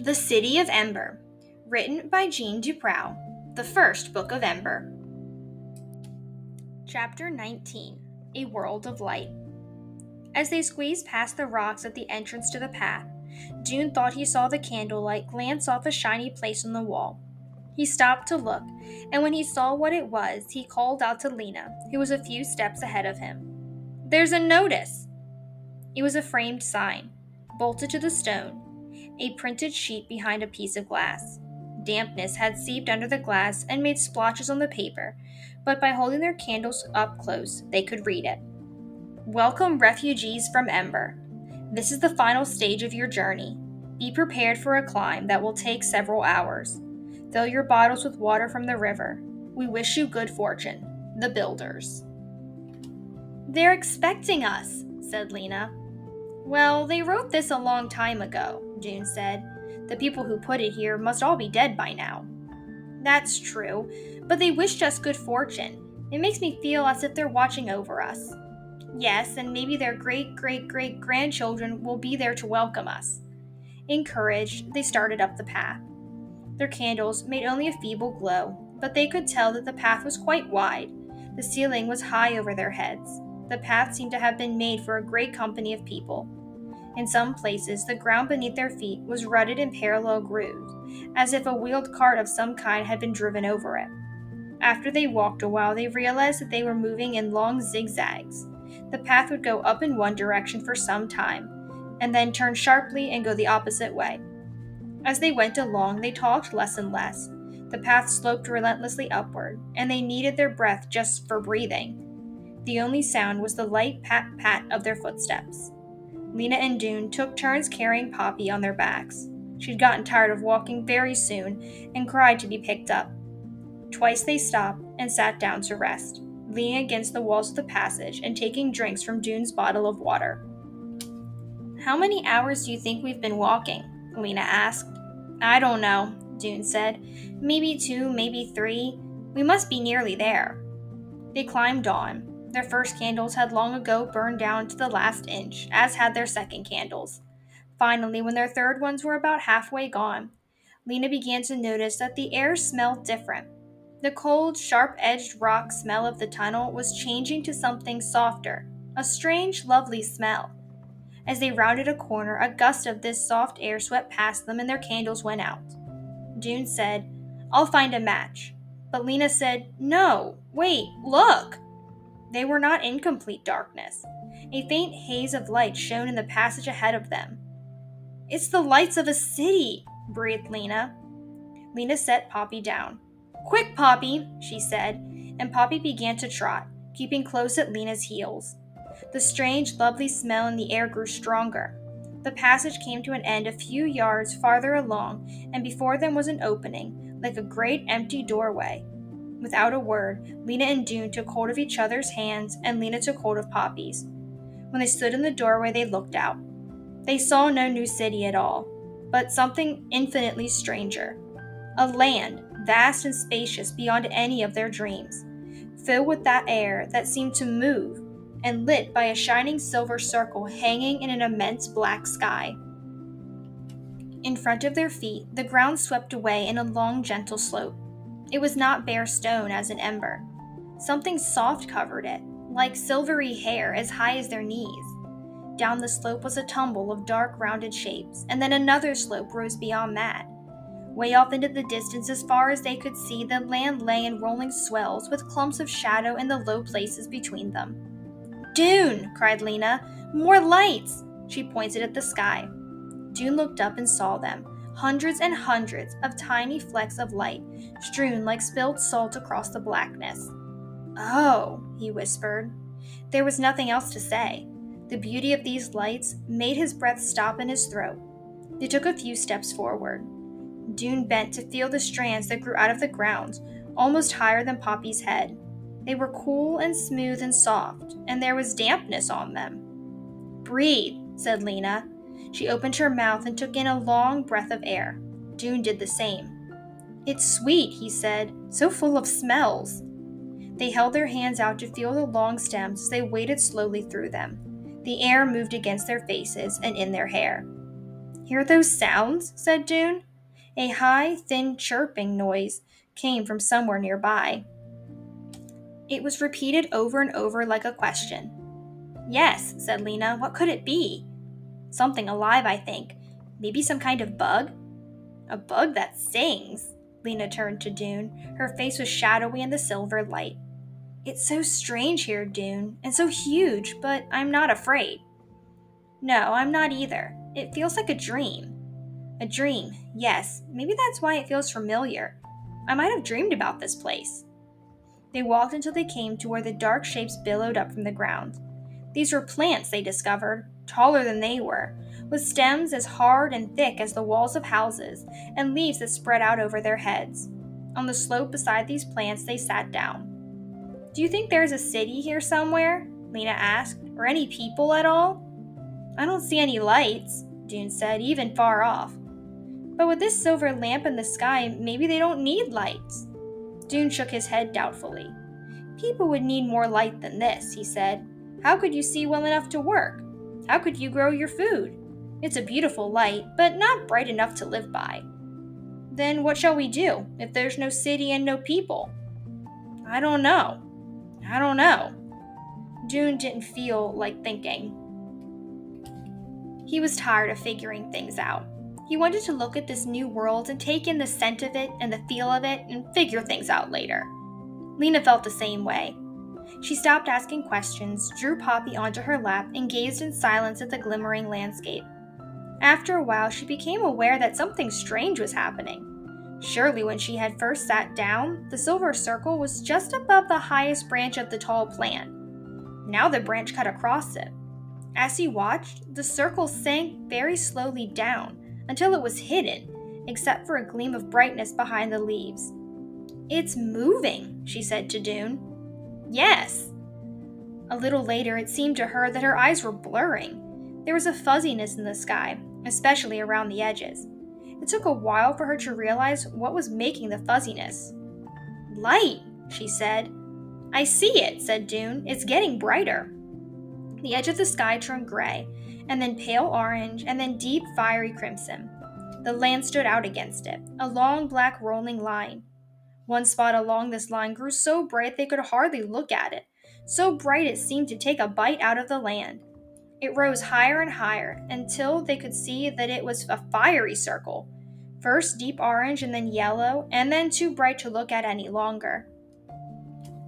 The City of Ember, written by Jeanne DuPrau, the first book of Ember. Chapter 19, A World of Light. As they squeezed past the rocks at the entrance to the path, June thought he saw the candlelight glance off a shiny place on the wall. He stopped to look, and when he saw what it was, he called out to Lena, who was a few steps ahead of him. "There's a notice!" It was a framed sign, bolted to the stone, a printed sheet behind a piece of glass. Dampness had seeped under the glass and made splotches on the paper, but by holding their candles up close, they could read it. "Welcome, refugees from Ember. This is the final stage of your journey. Be prepared for a climb that will take several hours. Fill your bottles with water from the river. We wish you good fortune. The Builders." "They're expecting us," said Lena. "Well, they wrote this a long time ago," June said. "The people who put it here must all be dead by now." "That's true, but they wished us good fortune. It makes me feel as if they're watching over us." "Yes, and maybe their great-great-great-grandchildren will be there to welcome us." Encouraged, they started up the path. Their candles made only a feeble glow, but they could tell that the path was quite wide. The ceiling was high over their heads. The path seemed to have been made for a great company of people. In some places, the ground beneath their feet was rutted in parallel grooves, as if a wheeled cart of some kind had been driven over it. After they walked a while, they realized that they were moving in long zigzags. The path would go up in one direction for some time, and then turn sharply and go the opposite way. As they went along, they talked less and less. The path sloped relentlessly upward, and they needed their breath just for breathing. The only sound was the light pat-pat of their footsteps. Lena and June took turns carrying Poppy on their backs. She'd gotten tired of walking very soon and cried to be picked up. Twice they stopped and sat down to rest, leaning against the walls of the passage and taking drinks from June's bottle of water. "How many hours do you think we've been walking?" Lena asked. "I don't know," June said. "Maybe 2, maybe 3. We must be nearly there." They climbed on. Their first candles had long ago burned down to the last inch, as had their second candles. Finally, when their third ones were about halfway gone, Lena began to notice that the air smelled different. The cold, sharp-edged rock smell of the tunnel was changing to something softer, a strange, lovely smell. As they rounded a corner, a gust of this soft air swept past them and their candles went out. June said, "I'll find a match." But Lena said, "No, wait, look!" They were not in complete darkness. A faint haze of light shone in the passage ahead of them. "It's the lights of a city," breathed Lena. Lena set Poppy down. "Quick, Poppy," she said, and Poppy began to trot, keeping close at Lena's heels. The strange, lovely smell in the air grew stronger. The passage came to an end a few yards farther along, and before them was an opening, like a great empty doorway. Without a word, Lena and June took hold of each other's hands, and Lena took hold of Poppy's. When they stood in the doorway, they looked out. They saw no new city at all, but something infinitely stranger. A land, vast and spacious beyond any of their dreams, filled with that air that seemed to move, and lit by a shining silver circle hanging in an immense black sky. In front of their feet, the ground swept away in a long, gentle slope. It was not bare stone as in Ember. Something soft covered it, like silvery hair as high as their knees. Down the slope was a tumble of dark, rounded shapes, and then another slope rose beyond that. Way off into the distance, as far as they could see, the land lay in rolling swells with clumps of shadow in the low places between them. "June!" cried Lena. "More lights!" She pointed at the sky. June looked up and saw them. Hundreds and hundreds of tiny flecks of light, strewn like spilled salt across the blackness. "Oh," he whispered. There was nothing else to say. The beauty of these lights made his breath stop in his throat. They took a few steps forward. June bent to feel the strands that grew out of the ground, almost higher than Poppy's head. They were cool and smooth and soft, and there was dampness on them. "Breathe," said Lena. She opened her mouth and took in a long breath of air. June did the same. "It's sweet," he said, "so full of smells." They held their hands out to feel the long stems as they waded slowly through them. The air moved against their faces and in their hair. Hear those sounds? Said June. A high, thin chirping noise came from somewhere nearby. It was repeated over and over like a question. Yes, said Lena. What could it be? Something alive, I think. Maybe some kind of bug? A bug that sings. Lena turned to Dune. Her face was shadowy in the silver light. It's so strange here, Dune, and so huge, but I'm not afraid. No, I'm not either. It feels like a dream. A dream, yes. Maybe that's why it feels familiar. I might have dreamed about this place. They walked until they came to where the dark shapes billowed up from the ground. These were plants, they discovered, taller than they were, with stems as hard and thick as the walls of houses, and leaves that spread out over their heads. On the slope beside these plants, they sat down. Do you think there's a city here somewhere? Lena asked, or any people at all? I don't see any lights, Dune said, even far off. But with this silver lamp in the sky, maybe they don't need lights. Dune shook his head doubtfully. People would need more light than this, he said. How could you see well enough to work? How could you grow your food? It's a beautiful light, but not bright enough to live by. Then what shall we do if there's no city and no people? I don't know. Dune didn't feel like thinking. He was tired of figuring things out. He wanted to look at this new world and take in the scent of it and the feel of it and figure things out later. Lena felt the same way. She stopped asking questions, drew Poppy onto her lap, and gazed in silence at the glimmering landscape. After a while, she became aware that something strange was happening. Surely when she had first sat down, the silver circle was just above the highest branch of the tall plant. Now the branch cut across it. As he watched, the circle sank very slowly down until it was hidden, except for a gleam of brightness behind the leaves. It's moving, she said to Dune. Yes. A little later, it seemed to her that her eyes were blurring. There was a fuzziness in the sky, especially around the edges. It took a while for her to realize what was making the fuzziness. Light, she said. I see it, said Dune. It's getting brighter. The edge of the sky turned gray, and then pale orange, and then deep fiery crimson. The land stood out against it, a long black rolling line. One spot along this line grew so bright they could hardly look at it, so bright it seemed to take a bite out of the land. It rose higher and higher until they could see that it was a fiery circle, first deep orange and then yellow, and then too bright to look at any longer.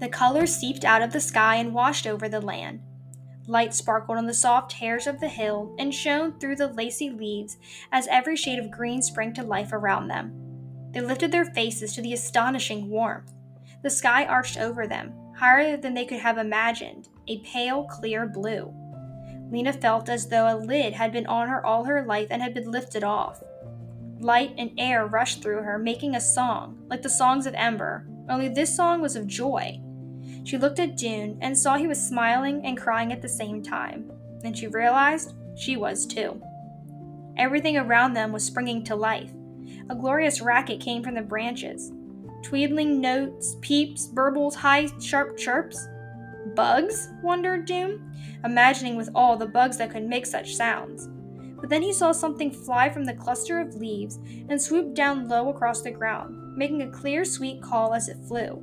The colors seeped out of the sky and washed over the land. Light sparkled on the soft hairs of the hill and shone through the lacy leaves as every shade of green sprang to life around them. They lifted their faces to the astonishing warmth. The sky arched over them, higher than they could have imagined, a pale, clear blue. Lena felt as though a lid had been on her all her life and had been lifted off. Light and air rushed through her, making a song, like the songs of Ember, only this song was of joy. She looked at Dune and saw he was smiling and crying at the same time, and she realized she was too. Everything around them was springing to life. A glorious racket came from the branches. Tweedling notes, peeps, burbles, high, sharp chirps. Bugs? Wondered Dune, imagining with awe the bugs that could make such sounds. But then he saw something fly from the cluster of leaves and swoop down low across the ground, making a clear, sweet call as it flew.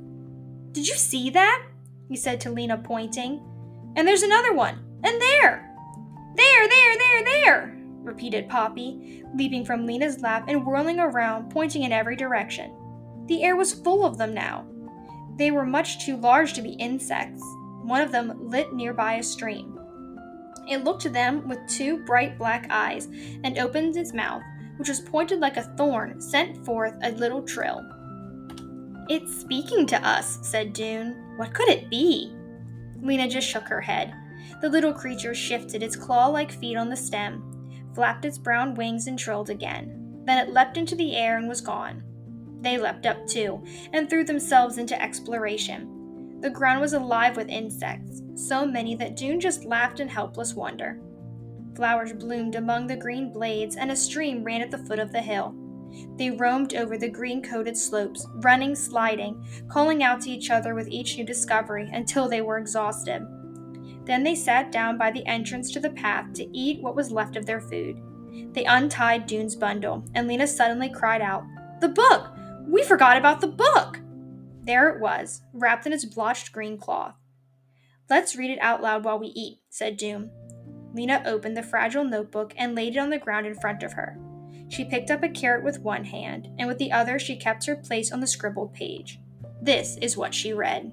Did you see that? He said to Lena, pointing. And there's another one. And there! There! Repeated Poppy, leaping from Lena's lap and whirling around, pointing in every direction. The air was full of them now. They were much too large to be insects. One of them lit nearby a stream. It looked to them with two bright black eyes and opened its mouth, which was pointed like a thorn, sent forth a little trill. It's speaking to us, said Dune. What could it be? Lena just shook her head. The little creature shifted its claw-like feet on the stem, flapped its brown wings and trilled again. Then it leapt into the air and was gone. They leapt up too, and threw themselves into exploration. The ground was alive with insects, so many that Dune just laughed in helpless wonder. Flowers bloomed among the green blades, and a stream ran at the foot of the hill. They roamed over the green-coated slopes, running, sliding, calling out to each other with each new discovery until they were exhausted. Then they sat down by the entrance to the path to eat what was left of their food. They untied Dune's bundle, and Lena suddenly cried out, "The book! We forgot about the book!" There it was, wrapped in its blotched green cloth. "Let's read it out loud while we eat," said Dune. Lena opened the fragile notebook and laid it on the ground in front of her. She picked up a carrot with one hand, and with the other she kept her place on the scribbled page. This is what she read.